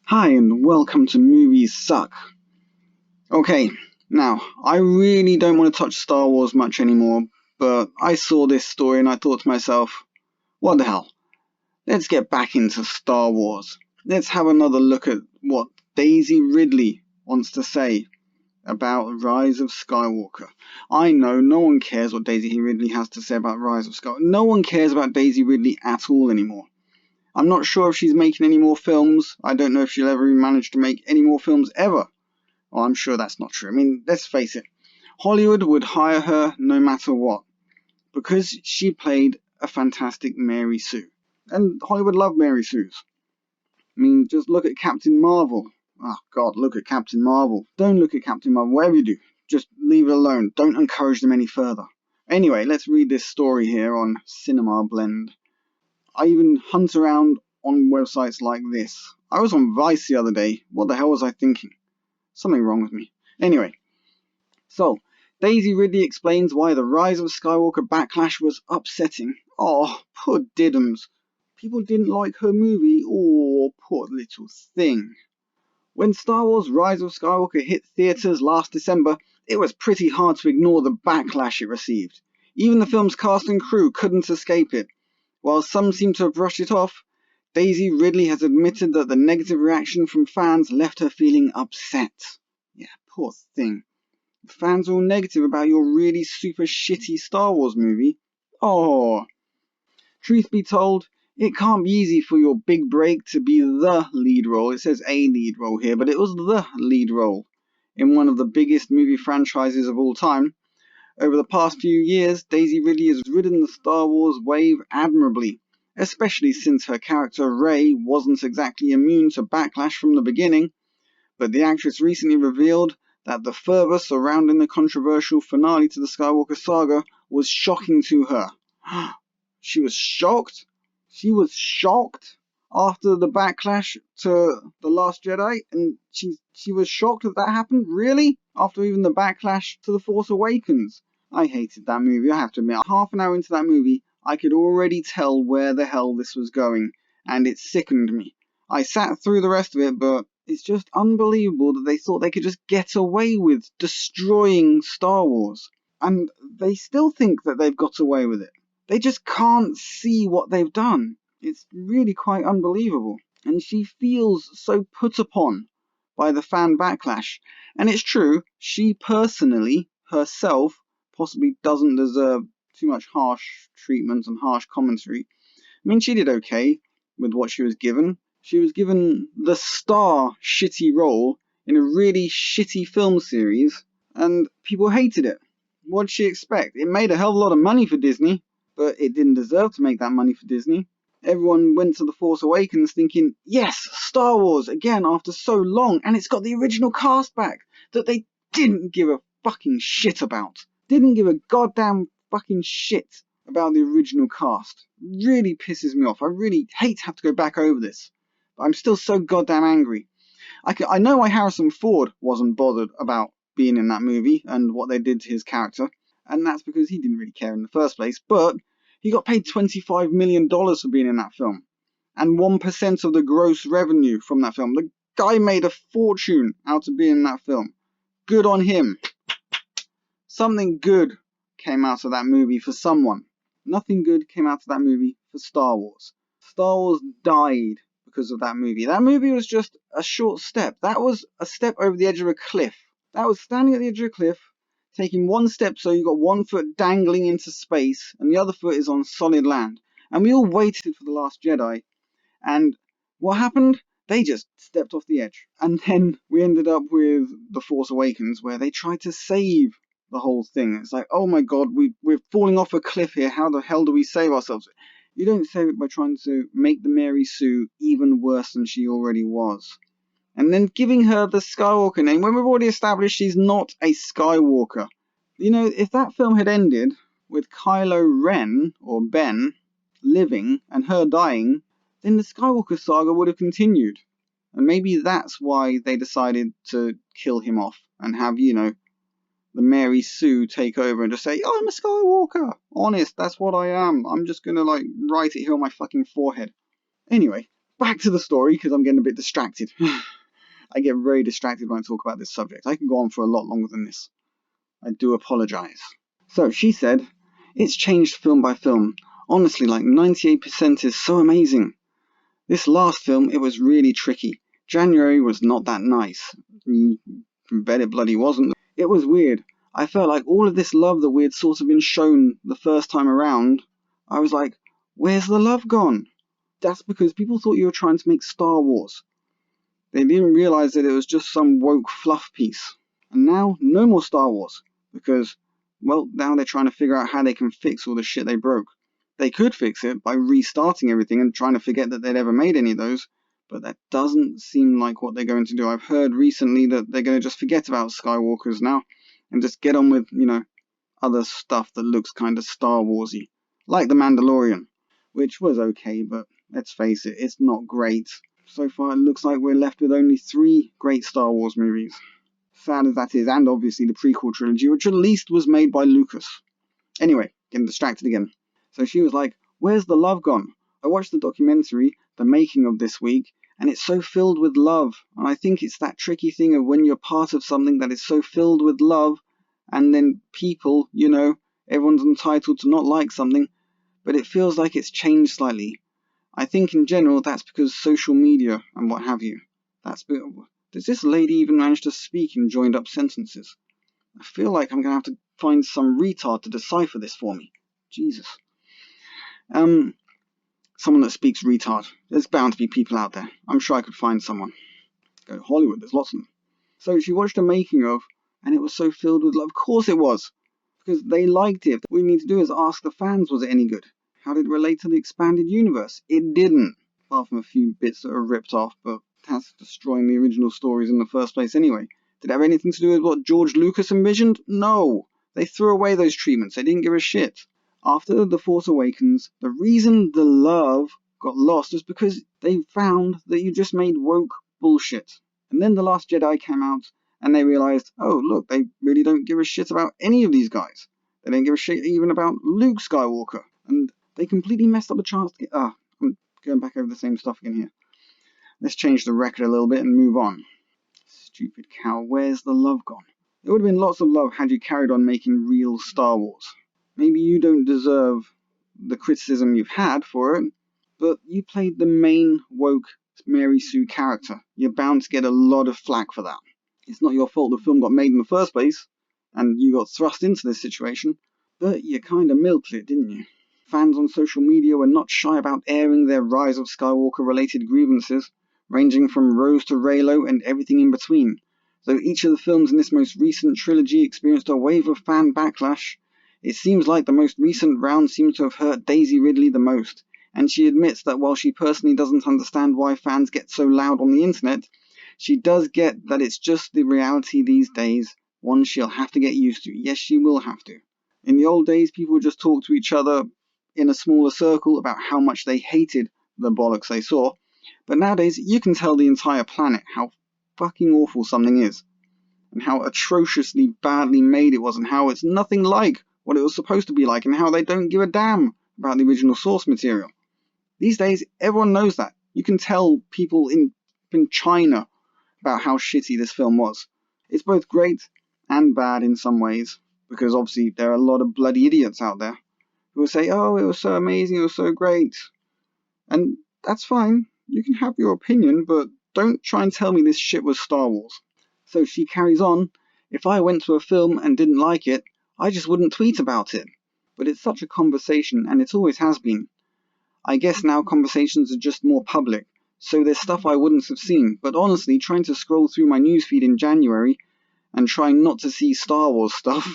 Hi and welcome to Movies Suck. Okay, now, I really don't want to touch Star Wars much anymore, but I saw this story and I thought to myself, what the hell? Let's get back into Star Wars. Let's have another look at what Daisy Ridley wants to say about Rise of Skywalker. I know no one cares what Daisy Ridley has to say about Rise of Skywalker. No one cares about Daisy Ridley at all anymore. I'm not sure if she's making any more films. I don't know if she'll ever manage to make any more films ever. Well, I'm sure that's not true. I mean, let's face it. Hollywood would hire her no matter what because she played a fantastic Mary Sue. And Hollywood loved Mary Sue's. I mean, just look at Captain Marvel. Oh, God, look at Captain Marvel. Don't look at Captain Marvel. Whatever you do, just leave it alone. Don't encourage them any further. Anyway, let's read this story here on Cinema Blend. I even hunt around on websites like this. I was on Vice the other day. What the hell was I thinking? Something wrong with me. Anyway, so Daisy Ridley explains why the Rise of Skywalker backlash was upsetting. Oh, poor Diddums. People didn't like her movie. Oh, poor little thing. When Star Wars Rise of Skywalker hit theaters last December, it was pretty hard to ignore the backlash it received. Even the film's cast and crew couldn't escape it. While some seem to have brushed it off, Daisy Ridley has admitted that the negative reaction from fans left her feeling upset. Yeah, poor thing. The fans are all negative about your really super shitty Star Wars movie. Oh. Truth be told, it can't be easy for your big break to be the lead role. It says a lead role here, but it was the lead role in one of the biggest movie franchises of all time. Over the past few years, Daisy Ridley has ridden the Star Wars wave admirably, especially since her character Rey wasn't exactly immune to backlash from the beginning, but the actress recently revealed that the fervor surrounding the controversial finale to the Skywalker saga was shocking to her. She was shocked? She was shocked after the backlash to The Last Jedi, and she was shocked that that happened? Really? After even the backlash to The Force Awakens? I hated that movie, I have to admit. Half an hour into that movie, I could already tell where the hell this was going, and it sickened me. I sat through the rest of it, but it's just unbelievable that they thought they could just get away with destroying Star Wars. And they still think that they've got away with it. They just can't see what they've done. It's really quite unbelievable. And she feels so put upon by the fan backlash. And it's true, she personally, herself, possibly doesn't deserve too much harsh treatment and harsh commentary. I mean, she did okay with what she was given. She was given the star shitty role in a really shitty film series, and people hated it. What'd she expect? It made a hell of a lot of money for Disney, but it didn't deserve to make that money for Disney. Everyone went to The Force Awakens thinking, yes, Star Wars again after so long, and it's got the original cast back that they didn't give a fucking shit about. Didn't give a goddamn fucking shit about the original cast. Really pisses me off. I really hate to have to go back over this, but I'm still so goddamn angry. I know why Harrison Ford wasn't bothered about being in that movie and what they did to his character, and that's because he didn't really care in the first place, but he got paid $25 million for being in that film, and 1% of the gross revenue from that film. The guy made a fortune out of being in that film. Good on him. Something good came out of that movie for someone. Nothing good came out of that movie for Star Wars. Star Wars died because of that movie. That movie was just a short step. That was a step over the edge of a cliff. That was standing at the edge of a cliff, taking one step so you got one foot dangling into space and the other foot is on solid land. And we all waited for The Last Jedi. And what happened? They just stepped off the edge. And then we ended up with The Force Awakens, where they tried to save the whole thing. It's like, oh my god, we're falling off a cliff here. How the hell do we save ourselves? You don't save it by trying to make the Mary Sue even worse than she already was. And then giving her the Skywalker name, when we've already established she's not a Skywalker. You know, if that film had ended with Kylo Ren, or Ben, living, and her dying, then the Skywalker saga would have continued. And maybe that's why they decided to kill him off and have, the Mary Sue take over and just say, oh, I'm a Skywalker. Honest, that's what I am. I'm just gonna, write it here on my fucking forehead. Anyway, back to the story, because I'm getting a bit distracted. I get very distracted when I talk about this subject. I can go on for a lot longer than this. I do apologize. So she said, it's changed film by film. Honestly, like 98% is so amazing. This last film, it was really tricky. January was not that nice. Bet it bloody wasn't. It was weird. I felt like all of this love that we had sort of been shown the first time around, I was like, where's the love gone? That's because people thought you were trying to make Star Wars. They didn't realize that it was just some woke fluff piece. And now, no more Star Wars. Because, well, now they're trying to figure out how they can fix all the shit they broke. They could fix it by restarting everything and trying to forget that they'd ever made any of those, but that doesn't seem like what they're going to do. I've heard recently that they're going to just forget about Skywalkers now and just get on with, other stuff that looks kind of Star Warsy. Like The Mandalorian, which was okay, but let's face it, it's not great. So far, it looks like we're left with only 3 great Star Wars movies. Sad as that is, and obviously the prequel trilogy, which at least was made by Lucas. Anyway, getting distracted again. So she was like, where's the love gone? I watched the documentary, The Making of, this week, and it's so filled with love. And I think it's that tricky thing of when you're part of something that is so filled with love, and then people, everyone's entitled to not like something, but it feels like it's changed slightly. I think in general that's because social media and what have you. Does this lady even manage to speak in joined up sentences? I feel like I'm going to have to find some retard to decipher this for me. Jesus. Someone that speaks retard. There's bound to be people out there. I'm sure I could find someone. Go to Hollywood, there's lots of them. So she watched a making of, and it was so filled with love. Of course it was, because they liked it. What we need to do is ask the fans, was it any good? How did it relate to the expanded universe? It didn't, apart from a few bits that are ripped off, but that's destroying the original stories in the first place anyway. Did it have anything to do with what George Lucas envisioned? No. They threw away those treatments. They didn't give a shit. After The Force Awakens, the reason the love got lost was because they found that you just made woke bullshit. And then The Last Jedi came out, and they realized, oh, look, they really don't give a shit about any of these guys. They don't give a shit even about Luke Skywalker. And they completely messed up the chance to get... I'm going back over the same stuff again here. Let's change the record a little bit and move on. Stupid cow, where's the love gone? There would have been lots of love had you carried on making real Star Wars. Maybe you don't deserve the criticism you've had for it, but you played the main woke Mary Sue character. You're bound to get a lot of flack for that. It's not your fault the film got made in the first place, and you got thrust into this situation, but you kind of milked it, didn't you? Fans on social media were not shy about airing their Rise of Skywalker-related grievances, ranging from Rose to Reylo and everything in between. Though each of the films in this most recent trilogy experienced a wave of fan backlash, it seems like the most recent round seems to have hurt Daisy Ridley the most, and she admits that while she personally doesn't understand why fans get so loud on the internet, she does get that it's just the reality these days, one she'll have to get used to. Yes, she will have to. In the old days, people would just talk to each other in a smaller circle about how much they hated the bollocks they saw, but nowadays you can tell the entire planet how fucking awful something is, and how atrociously badly made it was, and how it's nothing like what it was supposed to be like, and how they don't give a damn about the original source material. These days, everyone knows that. You can tell people in China about how shitty this film was. It's both great and bad in some ways, because obviously there are a lot of bloody idiots out there who will say, oh, it was so amazing, it was so great. And that's fine, you can have your opinion, but don't try and tell me this shit was Star Wars. So she carries on, if I went to a film and didn't like it, I just wouldn't tweet about it. But it's such a conversation, and it always has been. I guess now conversations are just more public, so there's stuff I wouldn't have seen, but honestly, trying to scroll through my newsfeed in January and trying not to see Star Wars stuff,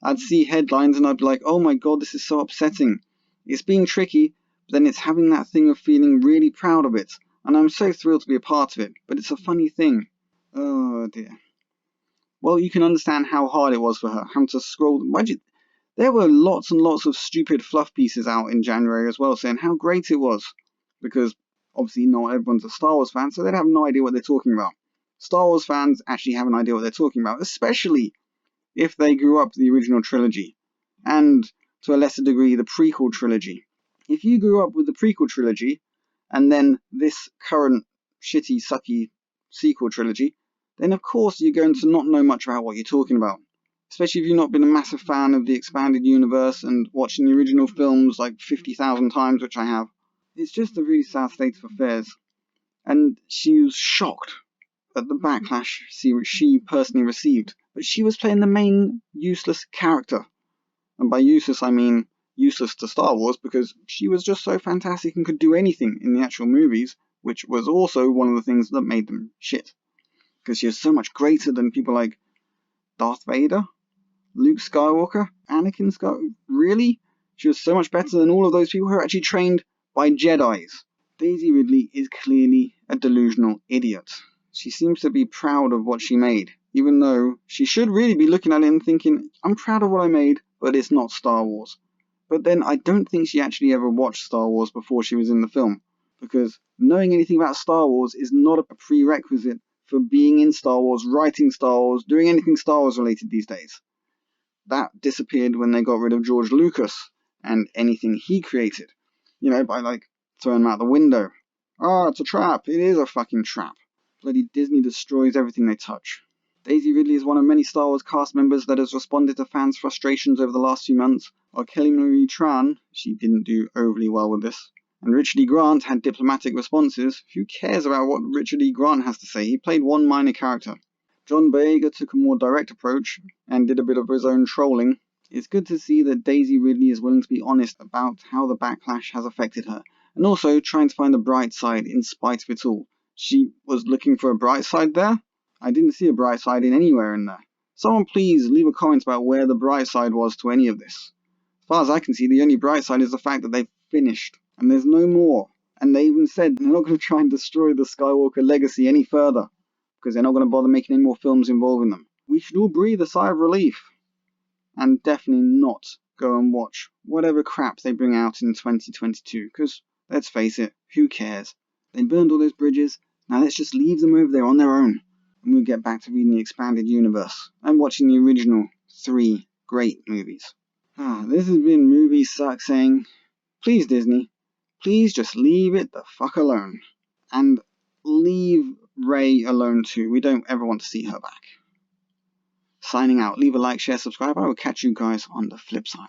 I'd see headlines and I'd be like, oh my god, this is so upsetting. It's being tricky, but then it's having that thing of feeling really proud of it, and I'm so thrilled to be a part of it, but it's a funny thing. Oh dear. Well, you can understand how hard it was for her, having to scroll. There were lots and lots of stupid fluff pieces out in January as well, saying how great it was. Because, obviously, not everyone's a Star Wars fan, so they'd have no idea what they're talking about. Star Wars fans actually have an idea what they're talking about, especially if they grew up with the original trilogy. And, to a lesser degree, the prequel trilogy. If you grew up with the prequel trilogy, and then this current shitty, sucky sequel trilogy, then of course you're going to not know much about what you're talking about. Especially if you've not been a massive fan of the expanded universe and watching the original films like 50,000 times, which I have. It's just a really sad state of affairs. And she was shocked at the backlash she personally received. But she was playing the main useless character. And by useless, I mean useless to Star Wars, because she was just so fantastic and could do anything in the actual movies, which was also one of the things that made them shit. Because she was so much greater than people like Darth Vader, Luke Skywalker, Anakin Skywalker. Really? She was so much better than all of those people who are actually trained by Jedis. Daisy Ridley is clearly a delusional idiot. She seems to be proud of what she made, even though she should really be looking at it and thinking, I'm proud of what I made, but it's not Star Wars. But then I don't think she actually ever watched Star Wars before she was in the film, because knowing anything about Star Wars is not a prerequisite for being in Star Wars, writing Star Wars, doing anything Star Wars related these days. That disappeared when they got rid of George Lucas and anything he created. By throwing him out the window. It's a trap. It is a fucking trap. Bloody Disney destroys everything they touch. Daisy Ridley is one of many Star Wars cast members that has responded to fans' frustrations over the last few months. While Kelly Marie Tran, she didn't do overly well with this, and Richard E. Grant had diplomatic responses. Who cares about what Richard E. Grant has to say? He played one minor character. John Boyega took a more direct approach and did a bit of his own trolling. It's good to see that Daisy Ridley is willing to be honest about how the backlash has affected her, and also trying to find the bright side in spite of it all. She was looking for a bright side there? I didn't see a bright side in anywhere in there. Someone please leave a comment about where the bright side was to any of this. As far as I can see, the only bright side is the fact that they've finished, and there's no more. And they even said they're not going to try and destroy the Skywalker legacy any further, because they're not going to bother making any more films involving them. We should all breathe a sigh of relief, and definitely not go and watch whatever crap they bring out in 2022, because, let's face it, who cares? They burned all those bridges, now let's just leave them over there on their own, and we'll get back to reading the expanded universe, and watching the original 3 great movies. This has been Movie Suck saying, please Disney, please just leave it the fuck alone. And leave Rey alone too. We don't ever want to see her back. Signing out. Leave a like, share, subscribe. I will catch you guys on the flip side.